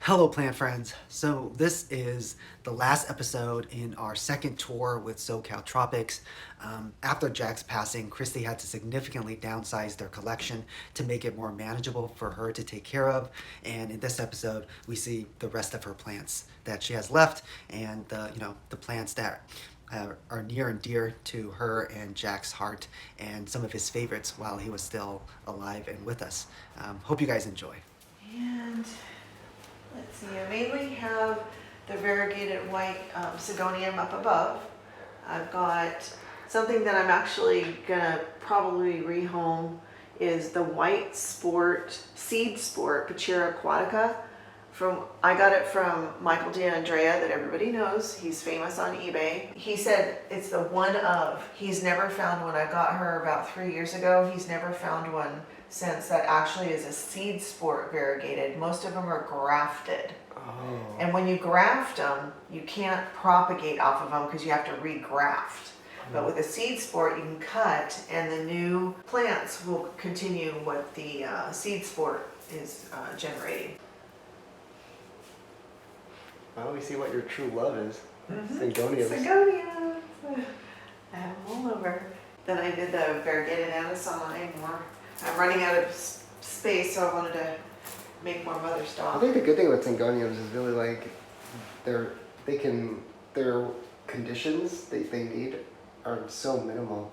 Hello, plant friends. So this is the last episode in our second tour with SoCal Tropics. After Jack's passing, Christy had to significantly downsize their collection to make it more manageable for her to take care of. And in this episode, we see the rest of her plants that she has left, and the plants that are near and dear to her and Jack's heart, and some of his favorites while he was still alive and with us. Hope you guys enjoy. And let's see, I mainly have the variegated white Sigonium up above. I've got something that I'm actually gonna probably rehome is the white seed sport Pachira aquatica. I got it from Michael D'Andrea that everybody knows. He's famous on eBay. He said it's the one of. He's never found one. I got her about 3 years ago. He's never found one since that actually is a seed sport variegated. Most of them are grafted. Oh. And when you graft them, you can't propagate off of them because you have to regraft. But with a seed sport, you can cut and the new plants will continue what the seed sport is generating. Well, we see what your true love is. Sigoniums. Sigoniums. I have them all over. Then I did the variegated anisine. I'm running out of space, so I wanted to make more mother stock. I think the good thing with Syngoniums is really like their conditions they need are so minimal.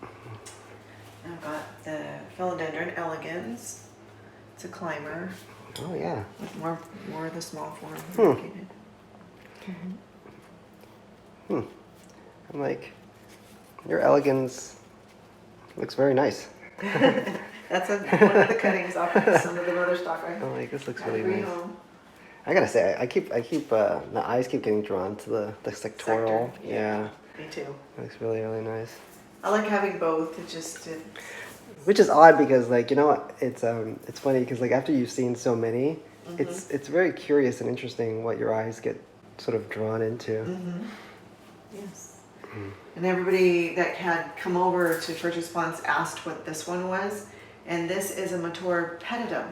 I've got the Philodendron elegans. It's a climber. Oh yeah. With more of the small form variegated. I'm like, your elegans looks very nice. That's one of the cuttings off of some of the mother stock. I'm like, this looks really nice. I gotta say, I keep the eyes keep getting drawn to the sectoral. Sector, Yeah. Me too. It looks really, really nice. I like having both. Which is odd because, like, you know what, it's funny because, like, after you've seen so many, it's very curious and interesting what your eyes get sort of drawn into. Yes. And everybody that had come over to purchase plants asked what this one was, and this is a mature pedidum,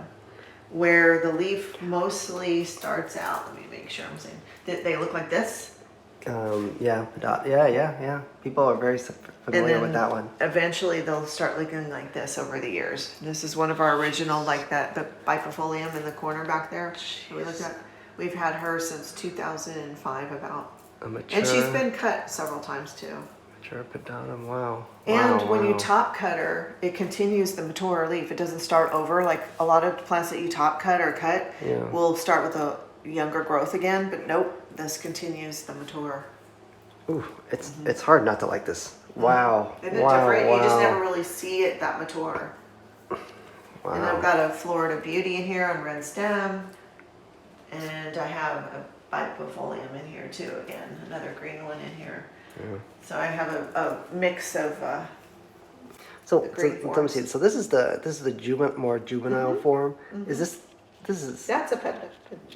where the leaf mostly starts out. Let me make sure I'm saying that they look like this. Yeah. People are very familiar with that one. Eventually, they'll start looking like this over the years. This is one of our original, like that, the bipifolium in the corner back there. We looked at. We've had her since 2005, about. And she's been cut several times too. Mature pedidum, wow. And when you top cut her, it continues the mature leaf. It doesn't start over like a lot of plants that you top cut or cut will start with a younger growth again, but nope. This continues the mature. Ooh, it's hard not to like this. Wow. Isn't it different? You just never really see it that mature. Wow. And I've got a Florida Beauty in here on red stem. And I have a bipifolium in here too, again. Another green one in here. Yeah. So I have a mix of so let me see. So this is the more juvenile form. Is this is that's a pedidum.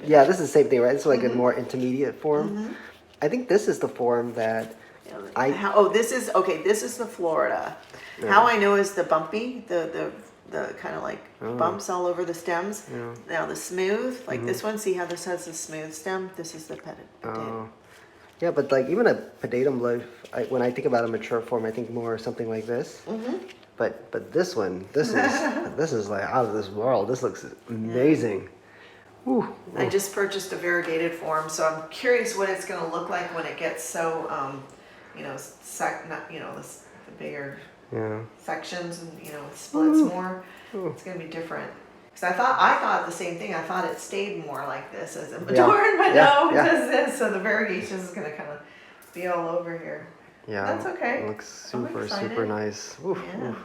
Yeah, this is the same thing, right? It's like a more intermediate form. I think this is the form that this is the Florida. Yeah. How I know is the bumpy, the kind of like bumps all over the stems. Yeah. Now the smooth, like this one, see how this has a smooth stem? This is the pedidum. Yeah, but like even a pedidum leaf, when I think about a mature form, I think more something like this. But this one, this is like out of this world. This looks amazing. Ooh. I just purchased a variegated form, so I'm curious what it's going to look like when it gets so, the bigger sections and it splits more. It's going to be different. Because I thought the same thing. I thought it stayed more like this as it matured, but no, it does this. So the variegation is going to kind of be all over here. Yeah, that's okay. It looks super nice. Oof, yeah. Oof.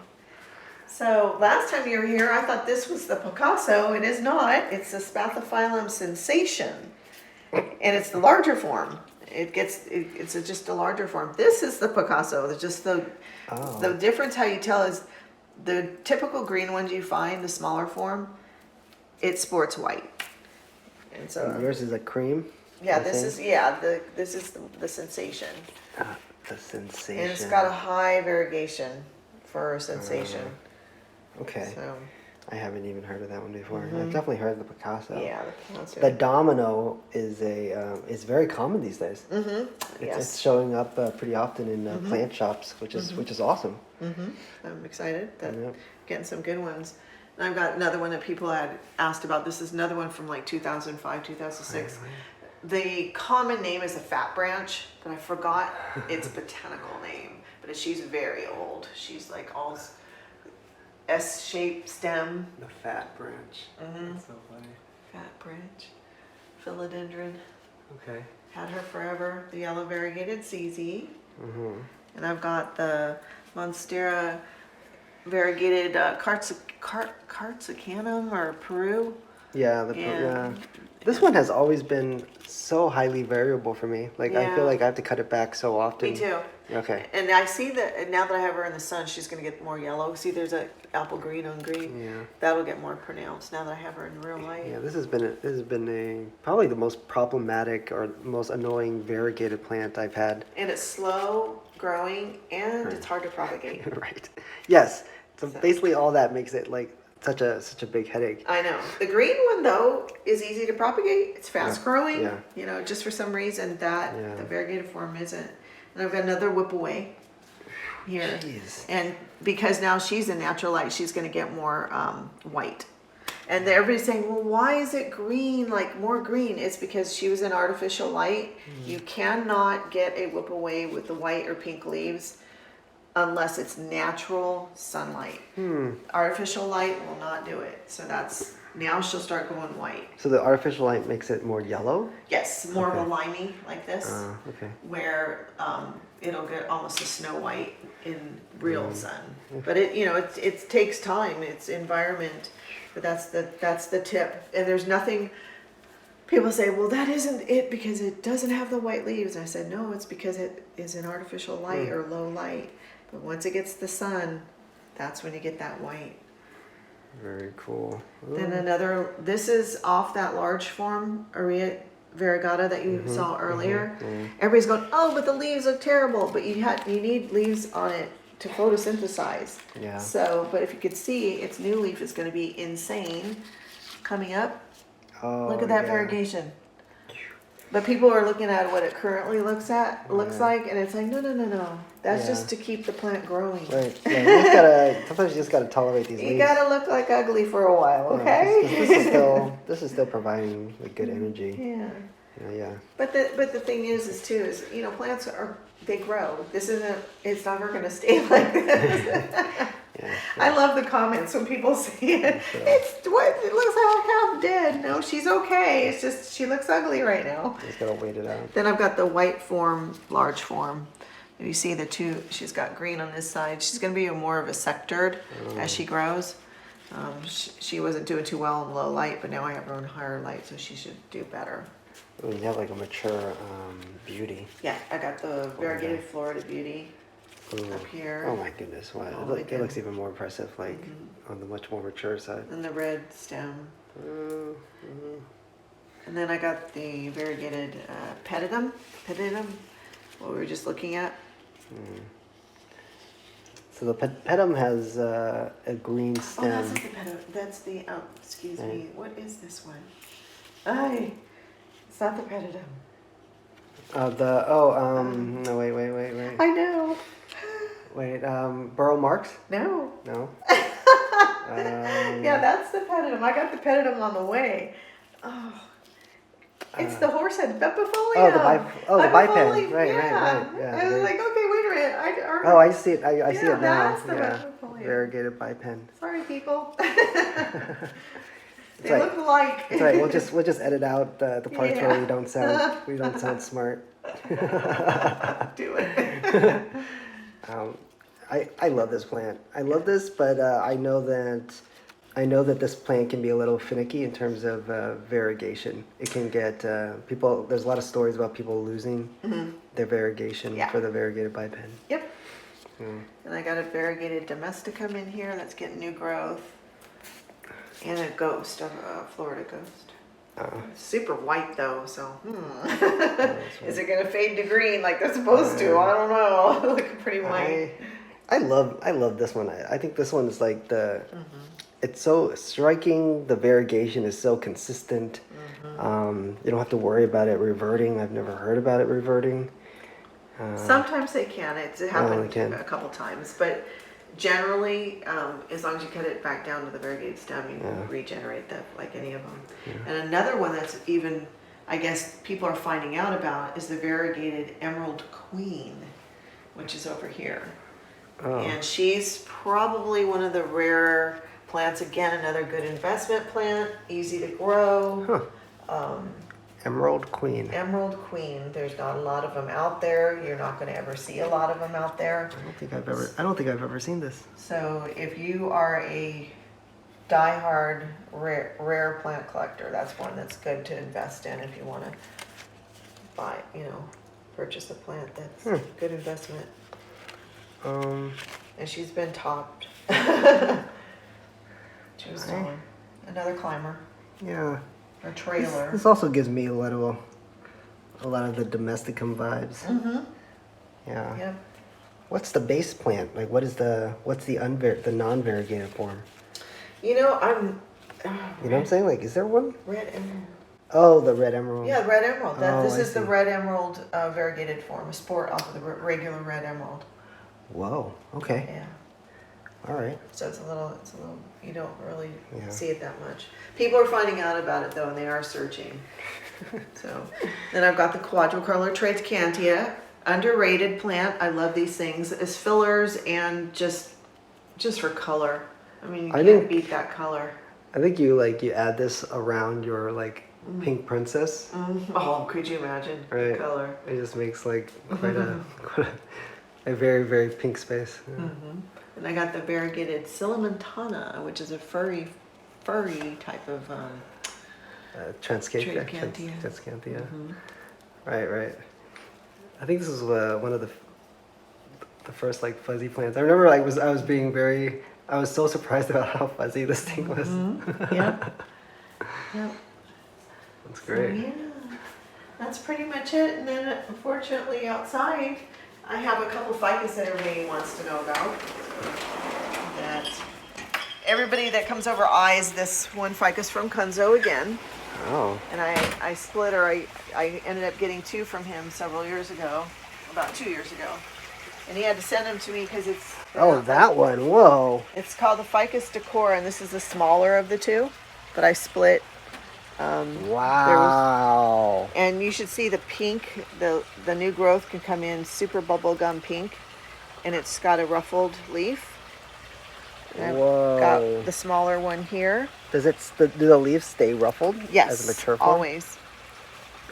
So last time you were here, I thought this was the Picasso. It is not. It's the Spathiphyllum sensation, and it's the larger form. It's just a larger form. This is the Picasso. It's just the difference. How you tell is the typical green ones you find, the smaller form, it sports white. And so yours is a cream. Yeah, this is the sensation. The sensation. And it's got a high variegation for sensation. Okay. I haven't even heard of that one before. I've definitely heard of the Picasso. Yeah, the Picasso. The domino is very common these days. Yes. It's showing up pretty often in plant shops, which is awesome. I'm excited that Yeah. getting some good ones. And I've got another one that people had asked about. This is another one from like 2005, 2006. The common name is a fat branch, but I forgot its botanical name. But she's very old. She's like all S-shaped stem. The fat branch. That's so funny. Fat branch. Philodendron. Okay. Had her forever. The yellow variegated CZ. And I've got the Monstera variegated Cartzicanum or Peru. Yeah, This one has always been so highly variable for me. Like I feel like I have to cut it back so often. Me too. Okay. And I see that now that I have her in the sun, she's going to get more yellow. See, there's a apple green on green. Yeah. That'll get more pronounced now that I have her in real light. Yeah, this has been probably the most problematic or most annoying variegated plant I've had. And it's slow growing and it's hard to propagate. Right. Yes. So basically all that makes it like such a big headache. I know. The green one though is easy to propagate. It's fast growing. Yeah. You know, just for some reason that the variegated form isn't. And I've got another whip away here. Jeez. And because now she's in natural light, she's going to get more white. And everybody's saying, well, why is it green, like more green? It's because she was in artificial light. You cannot get a whip away with the white or pink leaves unless it's natural sunlight. Artificial light will not do it. So that's, now she'll start going white. So the artificial light makes it more yellow? Yes, more of a limey like this, Okay. where it'll get almost a snow white in real sun. But it takes time. It's environment, but that's the tip. And there's nothing. People say, well, that isn't it because it doesn't have the white leaves. And I said, no, it's because it is in artificial light or low light. But once it gets the sun, that's when you get that white. Very cool. Then this is off that large form, Aria variegata that you saw earlier. Everybody's going, oh, but the leaves look terrible. But you need leaves on it to photosynthesize. Yeah. So, but if you could see, its new leaf is going to be insane coming up. Oh, Look at that variegation. But people are looking at what it currently looks like, and it's like, no. That's just to keep the plant growing. Right. Yeah, sometimes you just gotta tolerate these leaves. You gotta look like ugly for a while, okay? This is still providing like good energy. Yeah. Yeah. But the thing is plants they grow. It's never gonna stay like this. I love the comments when people say it. It looks half dead. No, she's okay. It's just she looks ugly right now. Just gotta wait it out. Then I've got the white form, large form. You see the two. She's got green on this side. She's gonna be more of a sectored as she grows. She wasn't doing too well in low light, but now I have her in higher light, so she should do better. Oh, you have like a mature beauty. Yeah, I got the variegated Florida Beauty. Up here. Oh my goodness! Wow, it looks even more impressive, like on the much more mature side. And the red stem. And then I got the variegated pedidum, what we were just looking at. So the pedum has a green stem. Oh, that's not the pedum. That's the excuse me. What is this one? It's not the pedidum. No, wait. I know. Wait, burrow marks? No. No. Yeah, that's the pedidum. I got the pedidum on the way. Oh, it's the horsehead Bepifolia. The bipen. Right. Yeah. I was like, okay, wait a minute. I see it. I see it now. That's the Bepifolia. Variegated bipen. Sorry, people. They right. look alike. That's right. We'll just edit out the parts where we don't sound smart. Do it. I love this plant. I love this, but I know that this plant can be a little finicky in terms of variegation. It can get people. There's a lot of stories about people losing their variegation for the variegated bipen. Yep. And I got a variegated domesticum in here that's getting new growth, and a ghost, a Florida ghost. Super white though, so is it gonna fade to green like they're supposed to? I don't know. Looking pretty white. I love this one. I think this one is like it's so striking. The variegation is so consistent. You don't have to worry about it reverting. I've never heard about it reverting. Sometimes they can. It's happened can. a couple times, but generally, as long as you cut it back down to the variegated stem, you can regenerate that like any of them. And another one that's even, I guess, people are finding out about is the variegated emerald queen, which is over here. And she's probably one of the rare plants. Again, another good investment plant, easy to grow. Emerald queen. Emerald queen. There's not a lot of them out there. You're not going to ever see a lot of them out there. I don't think I've ever seen this. So if you are a diehard rare plant collector, that's one that's good to invest in if you want to buy, purchase a plant. That's a good investment. And she's been topped. She was doing another climber. Yeah. Or trailer. This also gives me a lot of the domesticum vibes. Yeah. Yep. What's the base plant? Like, what's the non-variegated form? You know what I'm saying? Like, is there one? Red emerald. Oh, the red emerald. Yeah, red emerald. This I is the see. red emerald variegated form, a sport off of the regular red emerald. Whoa. Okay. Yeah. All right. So it's a little, you don't really Yeah. see it that much. People are finding out about it though, and they are searching. So then I've got the Quatro Curler Tradescantia, underrated plant. I love these things as fillers and just for color. I mean, you can't beat that color. I think you add this around your pink princess. Oh, could you imagine Right. the color? It just makes quite a very, very pink space. Yeah. And I got the variegated Silamontana, which is a furry type of Transcantia. Tradescantia. Transcantia. Right. I think this is one of the first fuzzy plants. I remember I was so surprised about how fuzzy this thing was. Yep. That's great. So, yeah, that's pretty much it. And then unfortunately outside, I have a couple ficus that everybody wants to know about. That everybody that comes over eyes this one ficus from Kunzo again. Oh. And I split, or I ended up getting two from him several years ago, about 2 years ago. And he had to send them to me because it's... Oh, that one. Whoa. It's called the Ficus Decora, and this is the smaller of the two. But I split... Wow. And you should see the pink, the new growth can come in super bubblegum pink, and it's got a ruffled leaf. And Whoa. I've got the smaller one here. Do the leaves stay ruffled? Yes, As a mature form? always.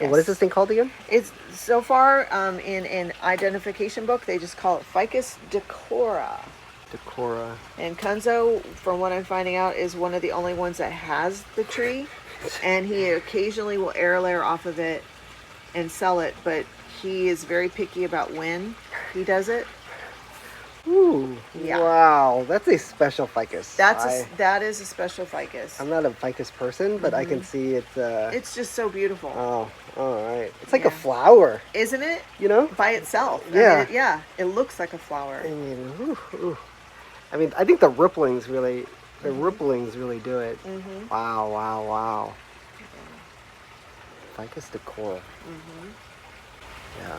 And what is this thing called again? It's so far in an identification book, they just call it Ficus Decora. Decora. And Kunzo, from what I'm finding out, is one of the only ones that has the tree. And he occasionally will air layer off of it and sell it, but he is very picky about when he does it. Ooh. Yeah. Wow. That's a special ficus. That is a special ficus. I'm not a ficus person, but I can see it's It's just so beautiful, Oh, all right. It's like Yeah. a flower, isn't it? you know? By itself. Yeah. It looks like a flower. I mean, I think the ripplings really do it. Wow. Ficus Decora. Yeah, man.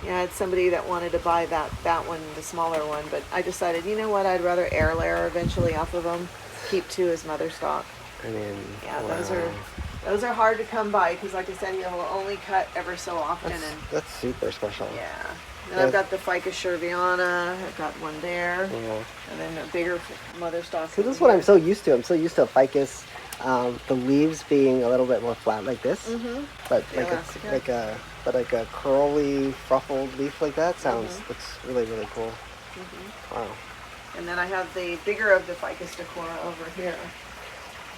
Yeah, it's somebody that wanted to buy that one, the smaller one, but I decided, you know what, I'd rather air layer eventually off of them, keep two as mother stock. I mean, Yeah, wow. those are hard to come by because, like I said, you'll only cut ever so often. That's super special. Yeah. And I've got the Ficus Sherviana. I've got one there, Yeah. and then a bigger mother stock. See, this is what I'm so used to. I'm so used to a ficus, the leaves being a little bit more flat like this, but like a curly, ruffled leaf like that looks really, really cool. Wow. And then I have the bigger of the Ficus Decora over here.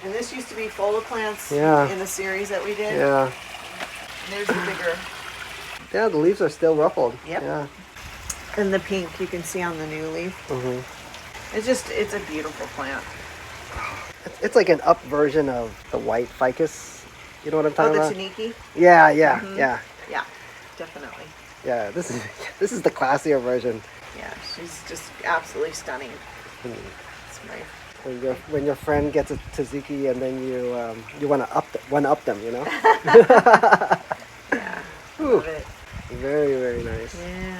And this used to be Fola plants in the series that we did. Yeah. And there's the bigger. Yeah, the leaves are still ruffled. Yep. Yeah. And the pink you can see on the new leaf. It's a beautiful plant. It's like an up version of the white ficus. You know what I'm talking the about? Taniki? Yeah. Yeah, definitely. Yeah, this is the classier version. Yeah, she's just absolutely stunning. It's my when your friend gets a tzatziki and then you want to one up them, you know. Yeah, Ooh, love it. very nice. Yeah.